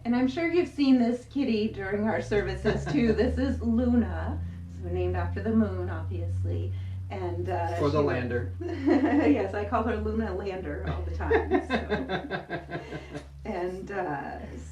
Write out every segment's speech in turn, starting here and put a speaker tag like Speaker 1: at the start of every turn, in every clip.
Speaker 1: And I'm sure you've seen this kitty during our services too. This is Luna, so named after the moon, obviously. And
Speaker 2: for the lander.
Speaker 1: Yes, I call her Luna Lander all the time. So. And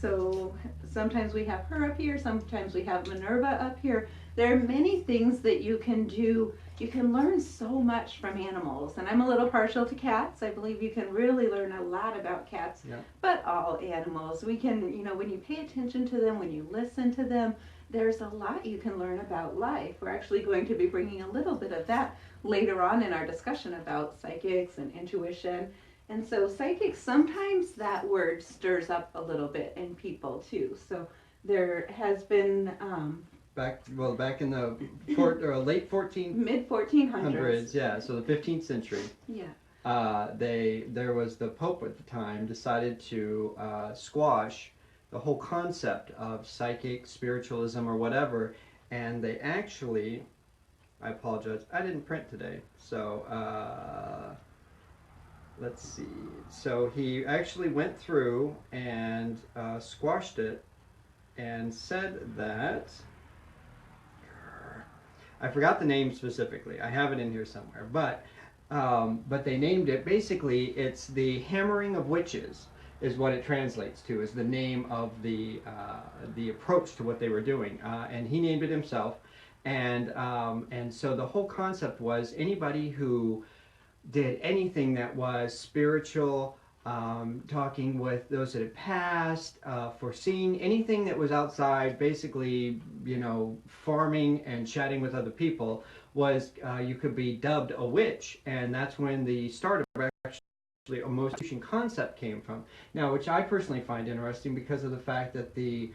Speaker 1: so sometimes we have her up here, sometimes we have Minerva up here. There are many things that you can do. You can learn so much from animals. And I'm a little partial to cats. I believe you can really learn a lot about cats,
Speaker 2: yeah.
Speaker 1: But all animals. We can, you know, when you pay attention to them, when you listen to them, there's a lot you can learn about life. We're actually going to be bringing a little bit of that later on in our discussion about psychics and intuition. And so psychics, sometimes that word stirs up a little bit in people too. So there has been
Speaker 2: back in the late 1400s,
Speaker 1: mid 1400s,
Speaker 2: yeah, so the 15th century.
Speaker 1: Yeah.
Speaker 2: There was the Pope at the time decided to squash the whole concept of psychic spiritualism or whatever, and they actually, I apologize, I didn't print today, so let's see. So he actually went through and squashed it and said that, I forgot the name specifically. I have it in here somewhere, but they named it, basically it's the hammering of witches is what it translates to, is the name of the approach to what they were doing, and he named it himself, and so the whole concept was anybody who did anything that was spiritual, talking with those that had passed, foreseeing, anything that was outside, basically, you know, farming and chatting with other people, was you could be dubbed a witch, and that's when the start of actually a motion concept came from. Now, which I personally find interesting because of the fact that the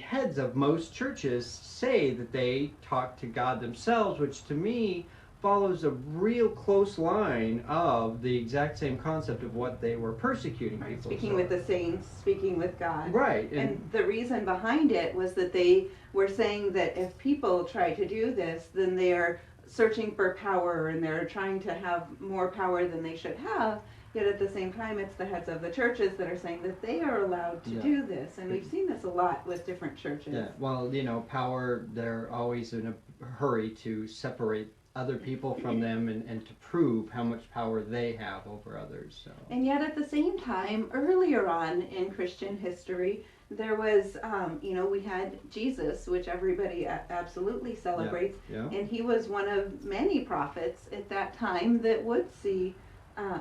Speaker 2: heads of most churches say that they talk to God themselves, which to me follows a real close line of the exact same concept of what they were persecuting people.
Speaker 1: Speaking with the saints, speaking with God.
Speaker 2: Right.
Speaker 1: And the reason behind it was that they were saying that if people try to do this, then they are searching for power and they're trying to have more power than they should have. Yet at the same time, it's the heads of the churches that are saying that they are allowed to do this. And we've seen this a lot with different churches.
Speaker 2: Yeah, well, you know, power, they're always in a hurry to separate other people from them and to prove how much power they have over others. So.
Speaker 1: And yet at the same time, earlier on in Christian history, there was, you know, we had Jesus, which everybody absolutely celebrates, and he was one of many prophets at that time that would see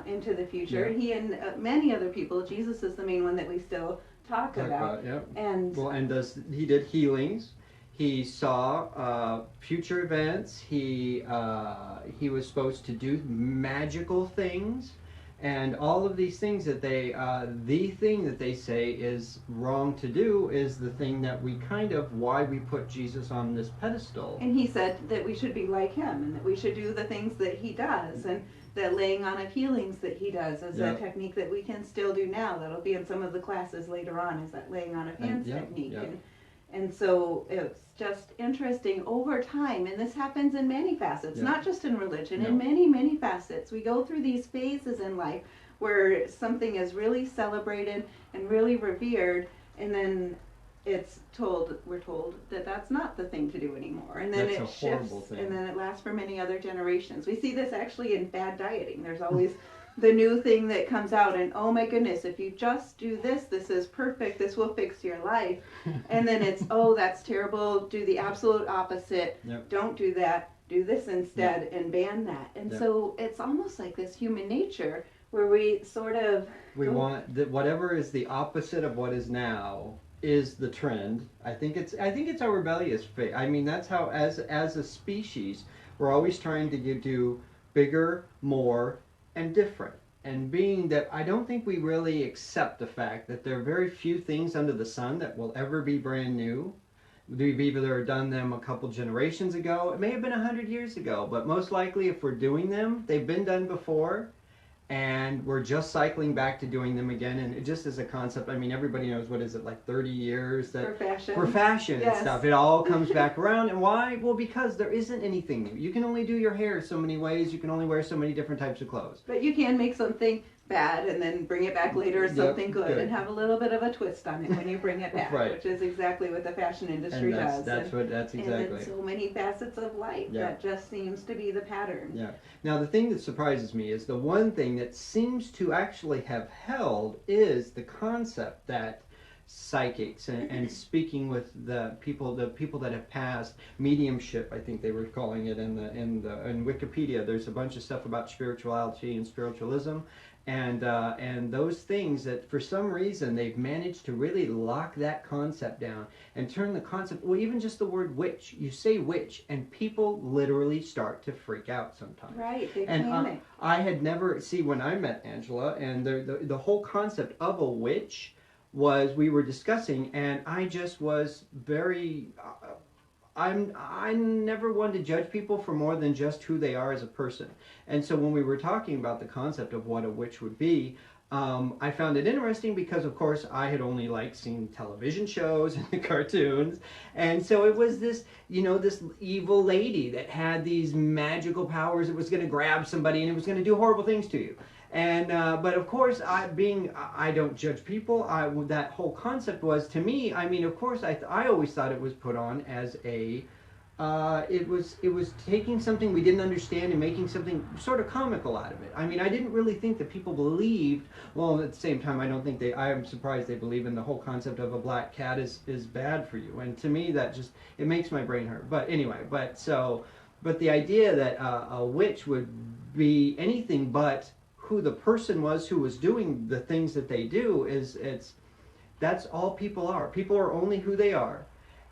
Speaker 1: into the future. He and many other people. Jesus is the main one that we still talk about. And
Speaker 2: well, and he did healings. He saw future events. He was supposed to do magical things, and all of these things that the thing that they say is wrong to do is the thing that we why we put Jesus on this pedestal.
Speaker 1: And he said that we should be like him, and that we should do the things that he does, and that laying on of healings that he does is a technique that we can still do now. That'll be in some of the classes later on, is that laying on of hands technique. And so it's just interesting over time, and this happens in many facets, not just in religion, in many, many facets. We go through these phases in life where something is really celebrated and really revered, and then we're told that that's not the thing to do anymore. And then it shifts, and then it lasts for many other generations. We see this actually in bad dieting. There's always the new thing that comes out, and oh my goodness, if you just do this, this is perfect, this will fix your life. And then it's, oh, that's terrible, do the absolute opposite, don't do that, do this instead, and ban that. And so it's almost like this human nature where we sort of
Speaker 2: want whatever is the opposite of what is now is the trend. I think it's our rebellious fate. I mean, that's how as a species we're always trying to do bigger, more, and different. And being that I don't think we really accept the fact that there are very few things under the sun that will ever be brand new. We've either done them a couple generations ago, it may have been 100 years ago, but most likely if we're doing them, they've been done before, and we're just cycling back to doing them again. And it just as a concept, I mean, everybody knows, what is it, like 30 years that
Speaker 1: for fashion
Speaker 2: and stuff, it all comes back around. And why? Well, because there isn't anything new. You can only do your hair so many ways, you can only wear so many different types of clothes,
Speaker 1: but you can make something bad and then bring it back later as something good, and have a little bit of a twist on it when you bring it back, which is exactly what the fashion industry does.
Speaker 2: That's exactly.
Speaker 1: And in so many facets of life, that just seems to be the pattern.
Speaker 2: Yeah. Now the thing that surprises me is the one thing that seems to actually have held is the concept that psychics and speaking with the people that have passed, mediumship, I think they were calling it in Wikipedia. There's a bunch of stuff about spirituality and spiritualism, and those things that for some reason they've managed to really lock that concept down and turn the concept, well, even just the word witch, you say witch and people literally start to freak out sometimes.
Speaker 1: Right, they
Speaker 2: and
Speaker 1: panic.
Speaker 2: I had never, when I met Angela, and the whole concept of a witch was, we were discussing, and I just was very, I never wanted to judge people for more than just who they are as a person. And so when we were talking about the concept of what a witch would be, I found it interesting because, of course, I had only seen television shows and the cartoons, and so it was this, this evil lady that had these magical powers that was going to grab somebody and it was going to do horrible things to you. And but of course, I don't judge people. That whole concept was, to me, I mean, of course, I always thought it was put on as a it was taking something we didn't understand and making something sort of comical out of it. I mean, I didn't really think that people believed. Well, at the same time, I don't think I'm surprised they believe in the whole concept of a black cat is bad for you. And to me, that just, it makes my brain hurt. But anyway, but the idea that a witch would be anything but who the person was who was doing the things that they do that's all people are. People are only who they are.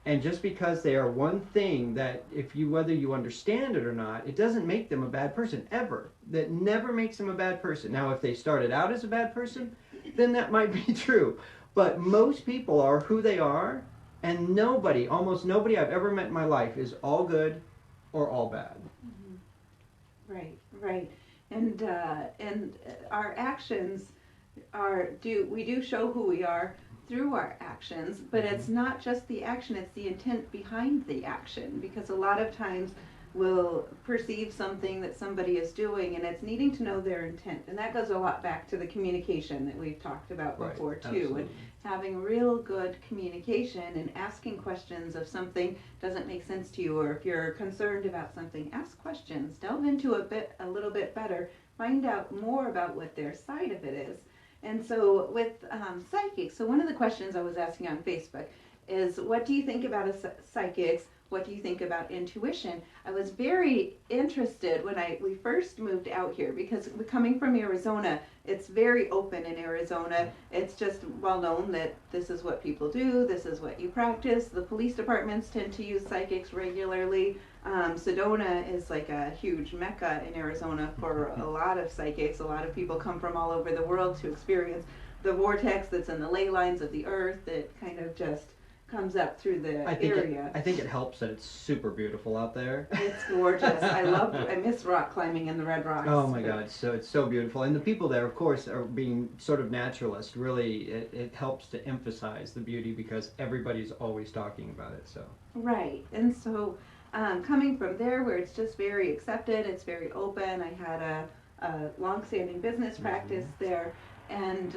Speaker 2: And just because they are one thing, that whether you understand it or not, it doesn't make them a bad person, ever. That never makes them a bad person. Now, if they started out as a bad person, then that might be true. But most people are who they are, and almost nobody I've ever met in my life is all good or all bad.
Speaker 1: Mm-hmm. Right. And our actions we do show who we are through our actions, but it's not just the action, it's the intent behind the action, because a lot of times we'll perceive something that somebody is doing, and it's needing to know their intent. And that goes a lot back to the communication that we've talked about before, too.
Speaker 2: Absolutely.
Speaker 1: And having real good communication and asking questions if something doesn't make sense to you, or if you're concerned about something, ask questions, delve into a little bit better, find out more about what their side of it is. And so with psychics, so one of the questions I was asking on Facebook is, what do you think about psychics? What do you think about intuition? I was very interested when we first moved out here, because coming from Arizona, it's very open in Arizona. It's just well known that this is what people do, this is what you practice. The police departments tend to use psychics regularly. Sedona is like a huge mecca in Arizona for a lot of psychics. A lot of people come from all over the world to experience the vortex that's in the ley lines of the earth that kind of just comes up through the area.
Speaker 2: I think it helps that it's super beautiful out there.
Speaker 1: It's gorgeous. I miss rock climbing in the red rocks.
Speaker 2: Oh my God, so it's so beautiful. And the people there, of course, are being sort of naturalist. Really, it helps to emphasize the beauty because everybody's always talking about it. So
Speaker 1: right. And so coming from there, where it's just very accepted, it's very open. I had a long-standing business practice there, and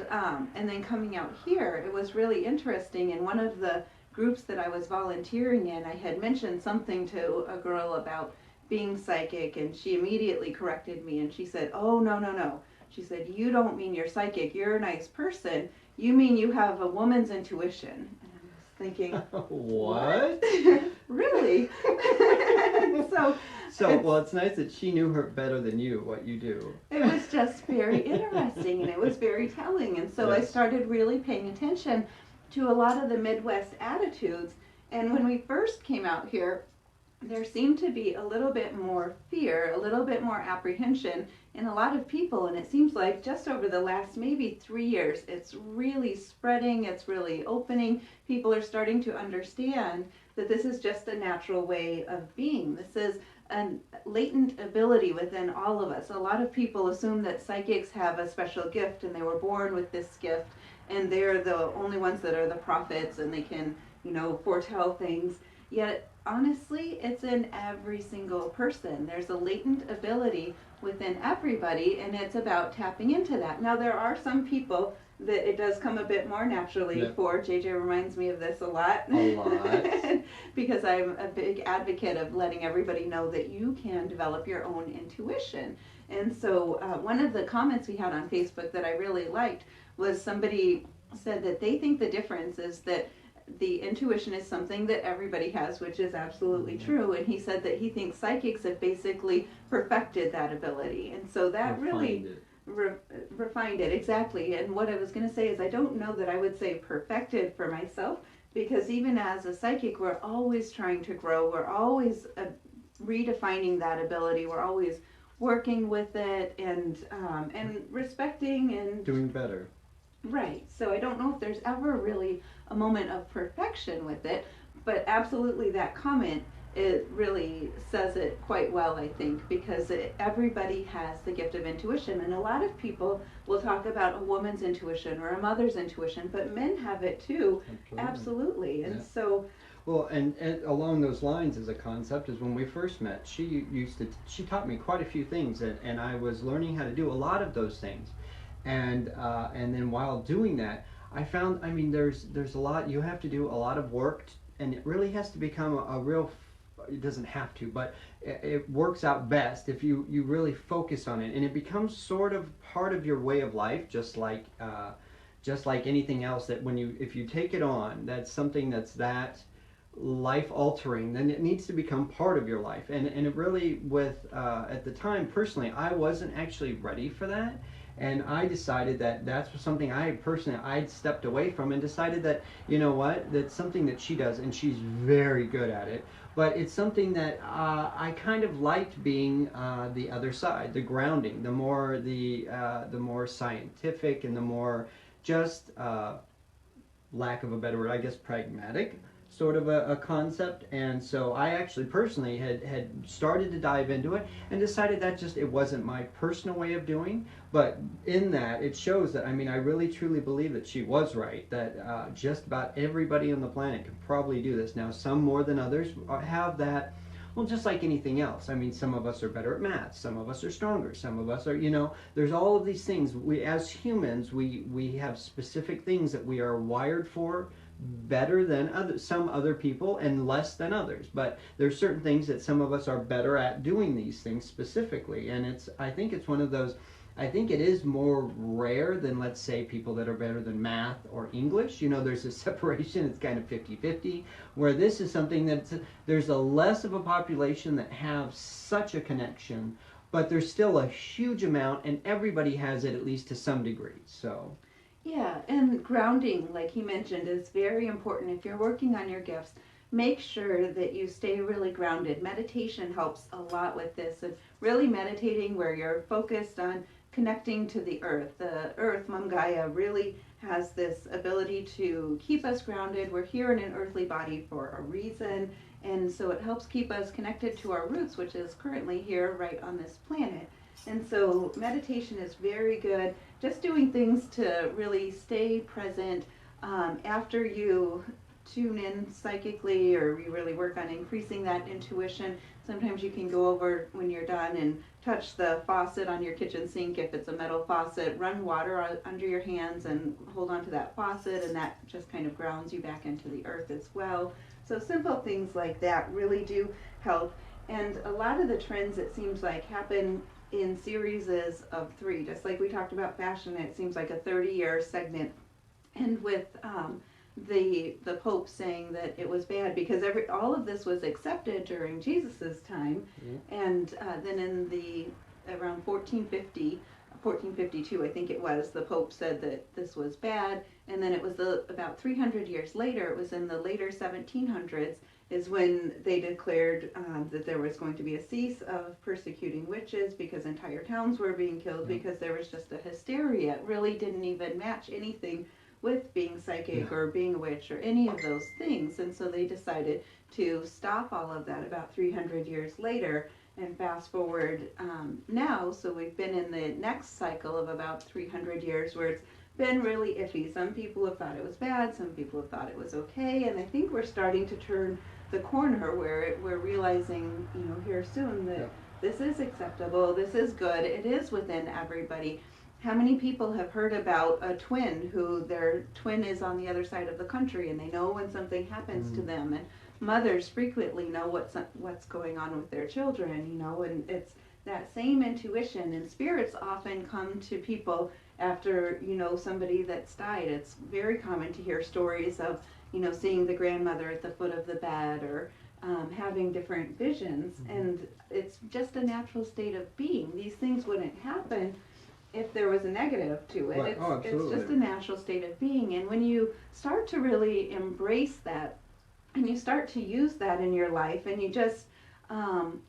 Speaker 1: then coming out here, it was really interesting. In one of the groups that I was volunteering in, I had mentioned something to a girl about being psychic, and she immediately corrected me, and she said, "Oh, no. She said, you don't mean you're psychic, you're a nice person. You mean you have a woman's intuition." And I was thinking,
Speaker 2: what?
Speaker 1: Really? So
Speaker 2: well, it's nice that she knew her better than you, what you do.
Speaker 1: It was just very interesting, and it was very telling. And so I started really paying attention to a lot of the Midwest attitudes. And when we first came out here, there seemed to be a little bit more fear, a little bit more apprehension in a lot of people. And it seems like just over the last maybe 3 years, it's really spreading, it's really opening. People are starting to understand that this is just a natural way of being. This is a latent ability within all of us. A lot of people assume that psychics have a special gift and they were born with this gift, and they're the only ones that are the prophets and they can, foretell things. Yet, honestly, it's in every single person. There's a latent ability within everybody, and it's about tapping into that. Now, there are some people that it does come a bit more naturally
Speaker 2: Yep.
Speaker 1: for. JJ reminds me of this a lot.
Speaker 2: A lot.
Speaker 1: Because I'm a big advocate of letting everybody know that you can develop your own intuition. And so, one of the comments we had on Facebook that I really liked was somebody said that they think the difference is that the intuition is something that everybody has, which is absolutely true. And he said that he thinks psychics have basically perfected that ability. And so that really refined it, exactly. And what I was going to say is I don't know that I would say perfected for myself, because even as a psychic, we're always trying to grow. We're always redefining that ability. We're always working with it and respecting and
Speaker 2: doing better.
Speaker 1: Right. So I don't know if there's ever really a moment of perfection with it, but absolutely that comment, it really says it quite well, I think, because everybody has the gift of intuition. And a lot of people will talk about a woman's intuition or a mother's intuition, but men have it too. Absolutely. And so...
Speaker 2: Well, and along those lines as a concept is when we first met, she taught me quite a few things, and I was learning how to do a lot of those things. And then while doing that, I found, I mean, there's a lot, you have to do a lot of work, and it really has to become a real, it doesn't have to, but it works out best if you really focus on it, and it becomes sort of part of your way of life, just like anything else, that if you take it on, that's something that's that life altering, then it needs to become part of your life. And it really, at the time, personally, I wasn't actually ready for that. And I decided that that's something I'd stepped away from, and decided that, you know what, that's something that she does, and she's very good at it. But it's something that I kind of liked being the other side, the grounding, the more scientific, and the more just, lack of a better word, I guess, pragmatic sort of a concept. And so I actually personally had started to dive into it, and decided that it wasn't my personal way of doing. But in that, it shows that, I mean, I really truly believe that she was right, that just about everybody on the planet can probably do this. Now, some more than others have that. Well, just like anything else. I mean, some of us are better at math, some of us are stronger, some of us are, there's all of these things. We, as humans, we have specific things that we are wired for better than some other people, and less than others. But there's certain things that some of us are better at doing these things specifically. And I think it's one of those, I think it is more rare than, let's say, people that are better than math or English. There's a separation, it's kind of 50-50, where this is something that there's a less of a population that have such a connection, but there's still a huge amount, and everybody has it, at least to some degree. So
Speaker 1: yeah, and grounding, like he mentioned, is very important. If you're working on your gifts, make sure that you stay really grounded. Meditation helps a lot with this, and really meditating where you're focused on connecting to the earth. The earth, Mum Gaia, really has this ability to keep us grounded. We're here in an earthly body for a reason, and so it helps keep us connected to our roots, which is currently here right on this planet. And so meditation is very good. Just doing things to really stay present after you tune in psychically, or you really work on increasing that intuition. Sometimes you can go over when you're done and touch the faucet on your kitchen sink. If it's a metal faucet, run water under your hands and hold on to that faucet, and that just kind of grounds you back into the earth as well. So simple things like that really do help. And a lot of the trends, it seems like, happen in series of 3, just like we talked about fashion. It seems like a 30-year segment, and with the Pope saying that it was bad because all of this was accepted during Jesus's time. And then in around 1452, I think it was, the Pope said that this was bad, and then it was about 300 years later, it was in the later 1700s, is when they declared that there was going to be a cease of persecuting witches, because entire towns were being killed because there was just a hysteria. It really didn't even match anything with being psychic or being a witch or any of those things. And so they decided to stop all of that about 300 years later. And fast forward now, so we've been in the next cycle of about 300 years where it's been really iffy. Some people have thought it was bad, some people have thought it was okay, and I think we're starting to turn the corner where we're realizing, here soon that this is acceptable, this is good, it is within everybody. How many people have heard about a twin who their twin is on the other side of the country and they know when something happens to them, and mothers frequently know what's going on with their children, and it's that same intuition, and spirits often come to people after somebody that's died. It's very common to hear stories of seeing the grandmother at the foot of the bed, or having different visions, and it's just a natural state of being. These things wouldn't happen if there was a negative to it.
Speaker 2: Well,
Speaker 1: it's just a natural state of being, and when you start to really embrace that and you start to use that in your life, and you just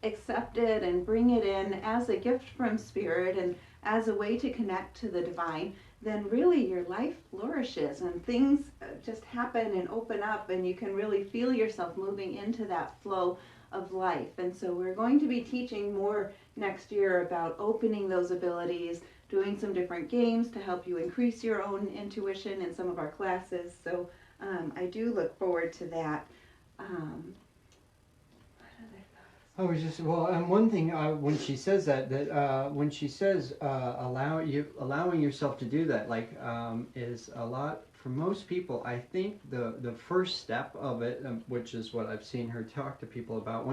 Speaker 1: accept it and bring it in as a gift from spirit and as a way to connect to the divine, then really your life flourishes and things just happen and open up, and you can really feel yourself moving into that flow of life. And so we're going to be teaching more next year about opening those abilities, doing some different games to help you increase your own intuition in some of our classes. So I do look forward to that.
Speaker 2: And one thing when she says that when she says allowing yourself to do that, is a lot for most people. I think the first step of it, which is what I've seen her talk to people about.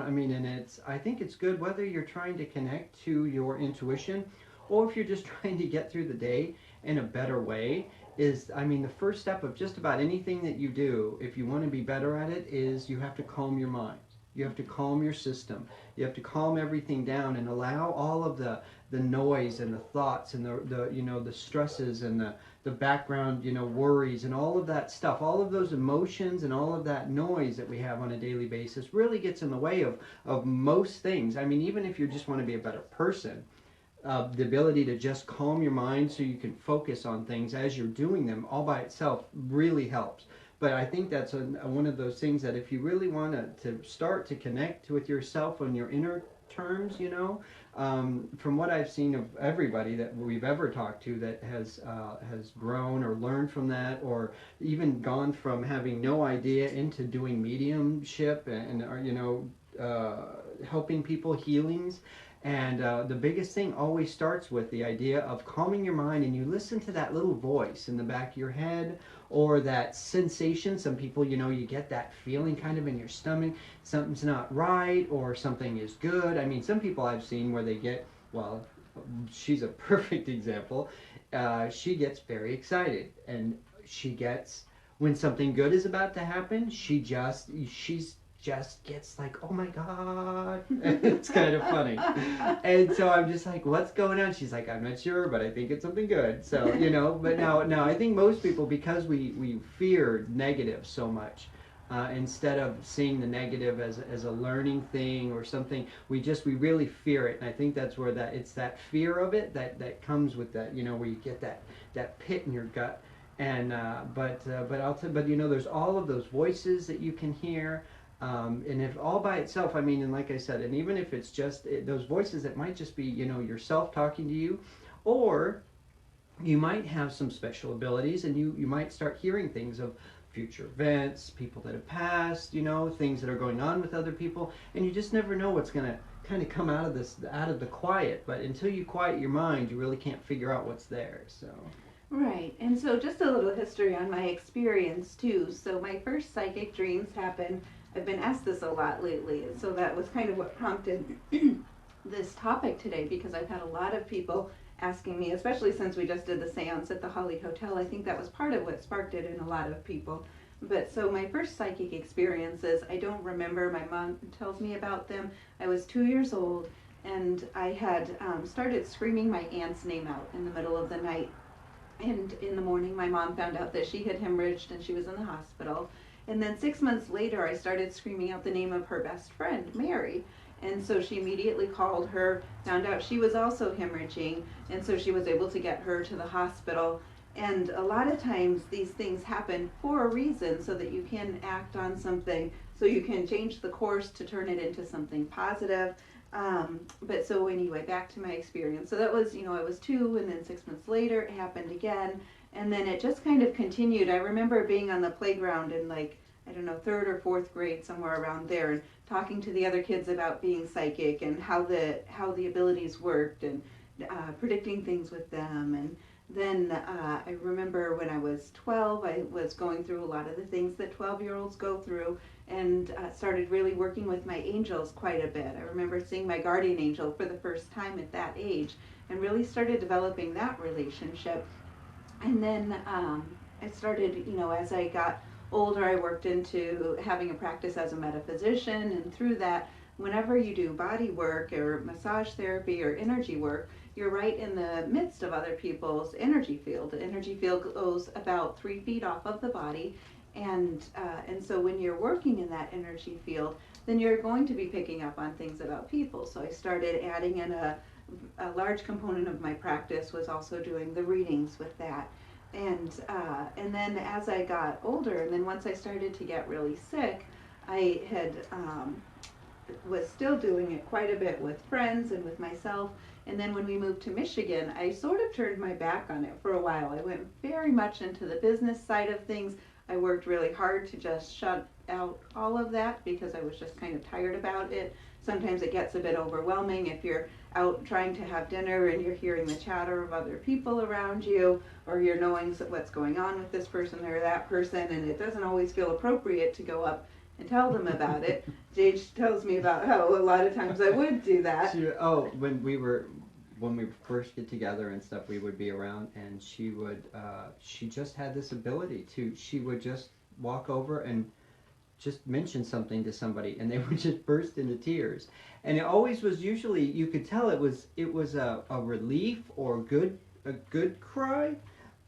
Speaker 2: I think it's good whether you're trying to connect to your intuition, or if you're just trying to get through the day in a better way. The first step of just about anything that you do, if you want to be better at it, is you have to calm your mind. You have to calm your system. You have to calm everything down and allow all of the noise and the thoughts and the stresses and the background worries and all of that stuff, all of those emotions and all of that noise that we have on a daily basis really gets in the way of most things. Even if you just want to be a better person, the ability to just calm your mind so you can focus on things as you're doing them all by itself really helps. But I think that's one of those things that if you really want to start to connect with yourself on your inner terms, from what I've seen of everybody that we've ever talked to that has grown or learned from that, or even gone from having no idea into doing mediumship and helping people, healings. And the biggest thing always starts with the idea of calming your mind, and you listen to that little voice in the back of your head, or that sensation. Some people, you get that feeling kind of in your stomach, something's not right, or something is good. Some people I've seen where they get, she's a perfect example. She gets very excited, and when something good is about to happen, she's just gets like, oh my God. It's kind of funny. And so I'm just like, what's going on? She's like, I'm not sure, but I think it's something good. So, but now I think most people, because we fear negative so much, instead of seeing the negative as a learning thing or something, we really fear it. And I think that's where it's that fear of it that comes with that, where you get that pit in your gut. And but there's all of those voices that you can hear. And if all by itself, and like I said, and even if it's just those voices that might just be, yourself talking to you, or you might have some special abilities, and you might start hearing things of future events, people that have passed, things that are going on with other people, and you just never know what's going to kind of come out of the quiet. But until you quiet your mind, you really can't figure out what's there. So.
Speaker 1: Right, and so just a little history on my experience too. So my first psychic dreams happened. I've been asked this a lot lately, and so that was kind of what prompted this topic today, because I've had a lot of people asking me, especially since we just did the seance at the Holly Hotel. I think that was part of what sparked it in a lot of people. But so my first psychic experiences, I don't remember. My mom tells me about them. I was 2 years old, and I had started screaming my aunt's name out in the middle of the night. And in the morning, my mom found out that she had hemorrhaged and she was in the hospital. And then 6 months later, I started screaming out the name of her best friend, Mary. And so she immediately called her, found out she was also hemorrhaging, and so she was able to get her to the hospital. And a lot of times these things happen for a reason, so that you can act on something, so you can change the course to turn it into something positive. But so anyway, back to my experience. So that was, I was 2, and then 6 months later, it happened again. And then it just kind of continued. I remember being on the playground in like, I don't know, third or fourth grade, somewhere around there, and talking to the other kids about being psychic and how the abilities worked, and predicting things with them. And then I remember when I was 12, I was going through a lot of the things that 12-year-olds go through, and started really working with my angels quite a bit. I remember seeing my guardian angel for the first time at that age, and really started developing that relationship. And then I started, as I got older, I worked into having a practice as a metaphysician, and through that, whenever you do body work or massage therapy or energy work, you're right in the midst of other people's energy field. The energy field goes about 3 feet off of the body, and so when you're working in that energy field, then you're going to be picking up on things about people. So I started adding in a large component of my practice was also doing the readings with that. And then as I got older, and then once I started to get really sick, I had was still doing it quite a bit with friends and with myself. And then when we moved to Michigan, I sort of turned my back on it for a while. I went very much into the business side of things. I worked really hard to just shut out all of that because I was just kind of tired about it. Sometimes it gets a bit overwhelming if you're out trying to have dinner and you're hearing the chatter of other people around you, or you're knowing what's going on with this person or that person, and it doesn't always feel appropriate to go up and tell them about it. Jade tells me about how a lot of times I would do that.
Speaker 2: When we first get together and stuff, we would be around, and she just had this ability she would just walk over and just mention something to somebody, and they would just burst into tears. And it always was, usually you could tell it was a relief or a good cry,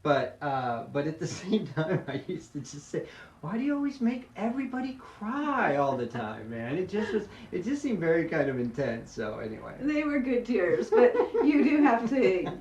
Speaker 2: but at the same time I used to just say, why do you always make everybody cry all the time, man? It just seemed very kind of intense. So anyway,
Speaker 1: they were good tears, but you do have to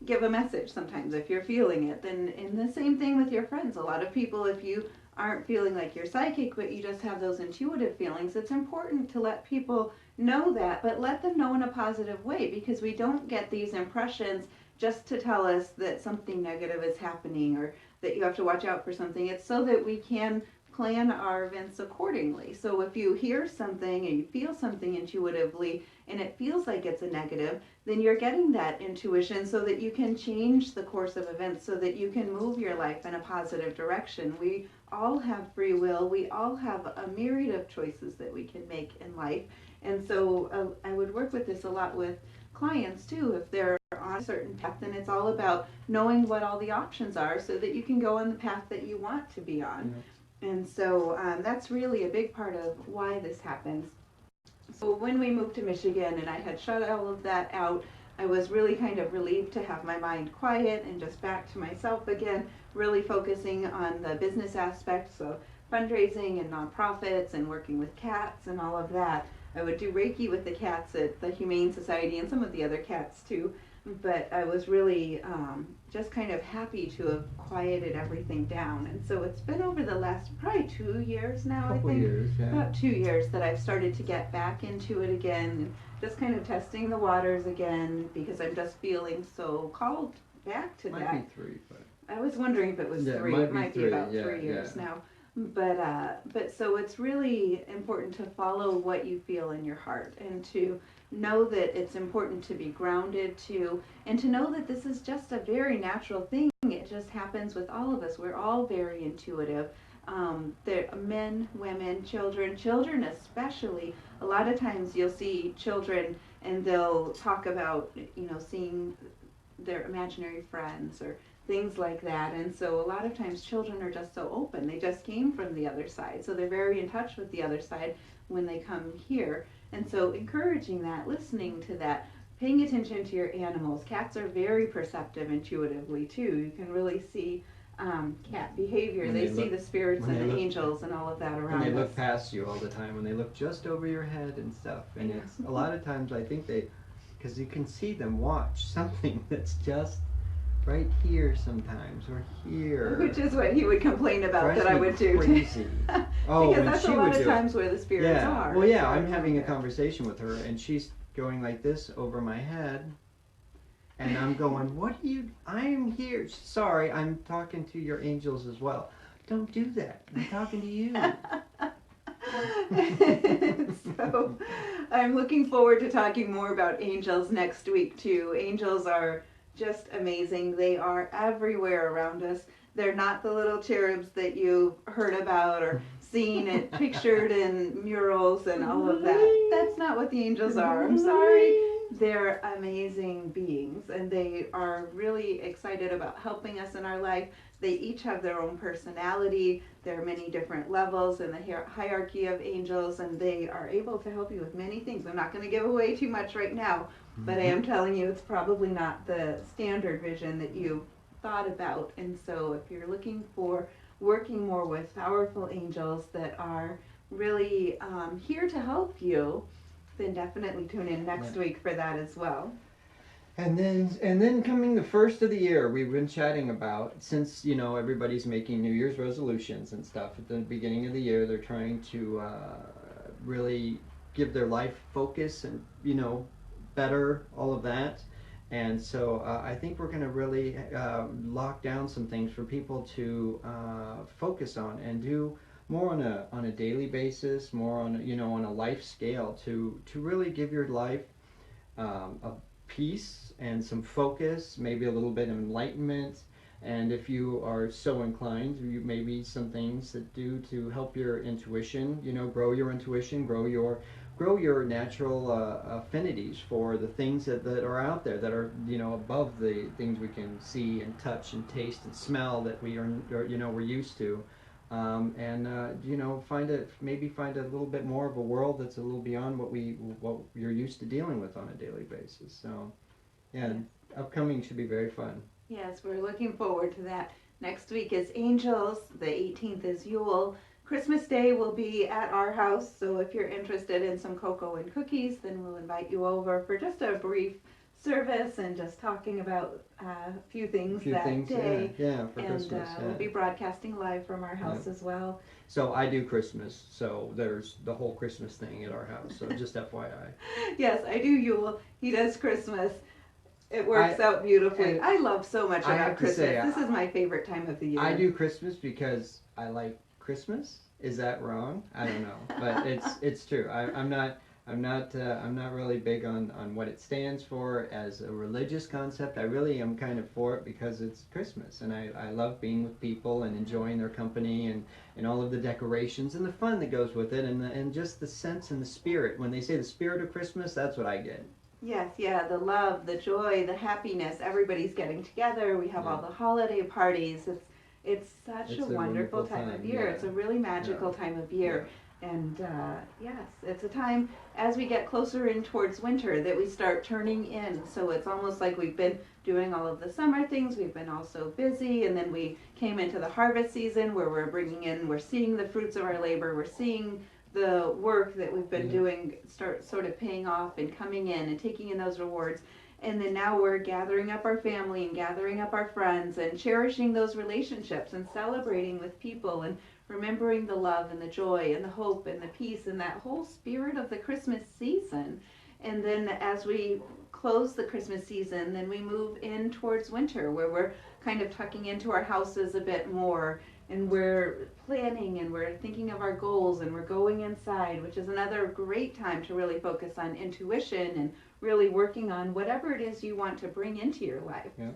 Speaker 1: give a message sometimes if you're feeling it. Then, and the same thing with your friends. A lot of people, if you aren't feeling like you're psychic, but you just have those intuitive feelings, it's important to let people know that, but let them know in a positive way, because we don't get these impressions just to tell us that something negative is happening or that you have to watch out for something. It's so that we can plan our events accordingly. So if you hear something and you feel something intuitively and it feels like it's a negative, then you're getting that intuition so that you can change the course of events, so that you can move your life in a positive direction. We all have free will. We all have a myriad of choices that we can make in life. And so I would work with this a lot with clients too. If they're on a certain path, then it's all about knowing what all the options are so that you can go on the path that you want to be on. Mm-hmm. And so that's really a big part of why this happens. So when we moved to Michigan and I had shut all of that out, I was really kind of relieved to have my mind quiet and just back to myself again, really focusing on the business aspects, so fundraising and nonprofits and working with cats and all of that. I would do Reiki with the cats at the Humane Society and some of the other cats too, but I was really just kind of happy to have quieted everything down. And so it's been over the last probably 2 years now, I think.
Speaker 2: Years, yeah.
Speaker 1: About 2 years that I've started to get back into it again, and just kind of testing the waters again, because I'm just feeling so called back to that.
Speaker 2: Might be 3, but
Speaker 1: I was wondering if it was 3. It might be about 3 years now. But so it's really important to follow what you feel in your heart, and to know that it's important to be grounded too, and to know that this is just a very natural thing. It just happens with all of us. We're all very intuitive. There are men, women, children especially. A lot of times you'll see children and they'll talk about, seeing their imaginary friends or things like that. And so a lot of times children are just so open. They just came from the other side. So they're very in touch with the other side when they come here. And so encouraging that, listening to that, paying attention to your animals. Cats are very perceptive intuitively too. You can really see cat behavior. They see the spirits and the angels and all of that around us.
Speaker 2: And they look past you all the time, when they look just over your head and stuff. And it's a lot of times I think because you can see them watch something that's just right here sometimes, or here.
Speaker 1: Which is what he would complain about that I would do.
Speaker 2: Crazy.
Speaker 1: Because that's a lot of times where the spirits are.
Speaker 2: Well, yeah, I'm having a conversation with her, and she's going like this over my head, And I'm going, I'm here. Sorry, I'm talking to your angels as well. Don't do that. I'm talking to you.
Speaker 1: So I'm looking forward to talking more about angels next week too. Angels are just amazing. They are everywhere around us. They're not the little cherubs that you've heard about or seen it pictured in murals and all of that. That's not what the angels are. I'm sorry. They're amazing beings, and they are really excited about helping us in our life. They each have their own personality. There are many different levels in the hierarchy of angels, and they are able to help you with many things. I'm not going to give away too much right now, but I am telling you it's probably not the standard vision that you thought about. And so if you're looking for working more with powerful angels that are really here to help you, then definitely tune in next week for that as well.
Speaker 2: And then coming the first of the year, we've been chatting about, since everybody's making New Year's resolutions and stuff at the beginning of the year, they're trying to really give their life focus and better all of that. And so I think we're going to really lock down some things for people to focus on and do more on a daily basis, more on on a life scale to really give your life a peace and some focus, maybe a little bit of enlightenment, and if you are so inclined, maybe some things that do to help your intuition, grow your intuition, grow your natural affinities for the things that are out there that are above the things we can see and touch and taste and smell that we're used to. And find a little bit more of a world that's a little beyond what you're used to dealing with on a daily basis. So, yeah, yes. Upcoming should be very fun.
Speaker 1: Yes, we're looking forward to that. Next week is Angels. The 18th is Yule. Christmas Day will be at our house. So if you're interested in some cocoa and cookies, then we'll invite you over for just a brief service and just talking about a few things that day.
Speaker 2: Yeah, for Christmas.
Speaker 1: We'll be broadcasting live from our house as well.
Speaker 2: So I do Christmas, so there's the whole Christmas thing at our house, so just FYI.
Speaker 1: Yes, I do Yule. He does Christmas. It works out beautifully. I love so much about Christmas. This is my favorite time of the year.
Speaker 2: I do Christmas because I like Christmas. Is that wrong? I don't know, but it's true. I'm not really big on what it stands for as a religious concept. I really am kind of for it because it's Christmas, and I love being with people and enjoying their company and all of the decorations and the fun that goes with it and just the sense and the spirit. When they say the spirit of Christmas, that's what I get.
Speaker 1: Yes, the love, the joy, the happiness. Everybody's getting together. We have all the holiday parties. It's such a wonderful time of year. It's a really magical time of year. And yes, it's a time as we get closer in towards winter that we start turning in. So it's almost like we've been doing all of the summer things. We've been also busy, and then we came into the harvest season where we're seeing the fruits of our labor. We're seeing the work that we've been doing start sort of paying off and coming in and taking in those rewards. And then now we're gathering up our family and gathering up our friends and cherishing those relationships and celebrating with people and remembering the love and the joy and the hope and the peace and that whole spirit of the Christmas season. And then as we close the Christmas season, then we move in towards winter where we're kind of tucking into our houses a bit more, and we're planning and we're thinking of our goals and we're going inside, which is another great time to really focus on intuition and really working on whatever it is you want to bring into your life.
Speaker 2: Yeah.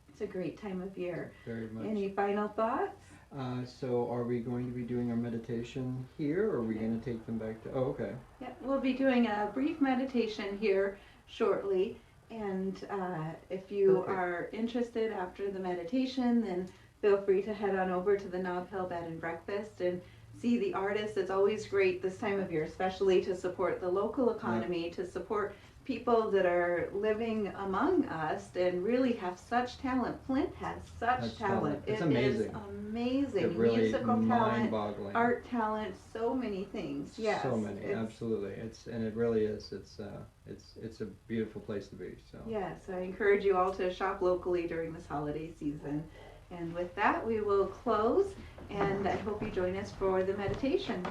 Speaker 1: It's a great time of year.
Speaker 2: Very much.
Speaker 1: Any final thoughts?
Speaker 2: So are we going to be doing our meditation here, or are we going to take them back to... Oh, okay.
Speaker 1: Yeah, we'll be doing a brief meditation here shortly. And if you are interested after the meditation, then feel free to head on over to the Nob Hill Bed and Breakfast and see the artists. It's always great this time of year, especially to support the local economy, to support people that are living among us and really have such talent. Flint has such talent.
Speaker 2: It's
Speaker 1: amazing. It is amazing.
Speaker 2: Really
Speaker 1: musical talent, art talent, so many things. Yes.
Speaker 2: So many, absolutely. It really is. It's a beautiful place to be. So.
Speaker 1: Yes, I encourage you all to shop locally during this holiday season. And with that, we will close, and I hope you join us for the meditation.